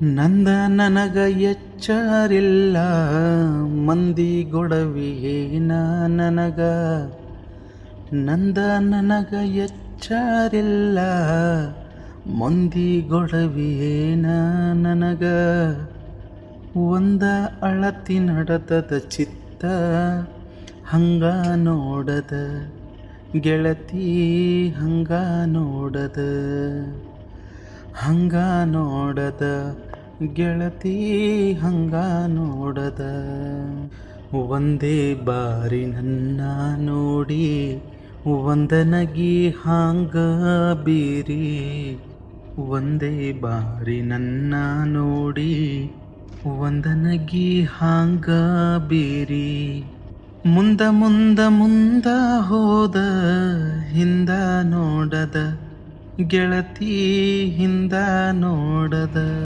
ನಂದ ನನಗ ಎಚ್ಚರಿಲ್ಲ ಮಂದಿ ಗೊಡವಿಯೇನ ನನಗ. ನಂದ ನನಗ ಎಚ್ಚರಿಲ್ಲ ಮಂದಿ ಗೊಡವಿಯೇನ ನನಗ. ಒಂದ ಅಳತಿ ನಡತದ ಚಿತ್ತ ಹಂಗ ನೋಡದ ಗೆಳತಿ, ಹಂಗ ನೋಡದ ಹಂಗ ನೋಡದ ಗೆಳತಿ, ಹಂಗ ನೋಡದ. ಒಂದೇ ಬಾರಿ ನನ್ನ ನೋಡಿ ಒಂದನಗಿ ಹಾಂಗ ಬೀರಿ. ಒಂದೇ ಬಾರಿ ನನ್ನ ನೋಡಿ ಒಂದನಗಿ ಹಾಂಗ ಬೀರಿ. ಮುಂದ ಮುಂದ ಮುಂದ ಹೋದ ಹಿಂದ ನೋಡದ ಗೆಳತಿ, ಹಿಂದ ನೋಡದ.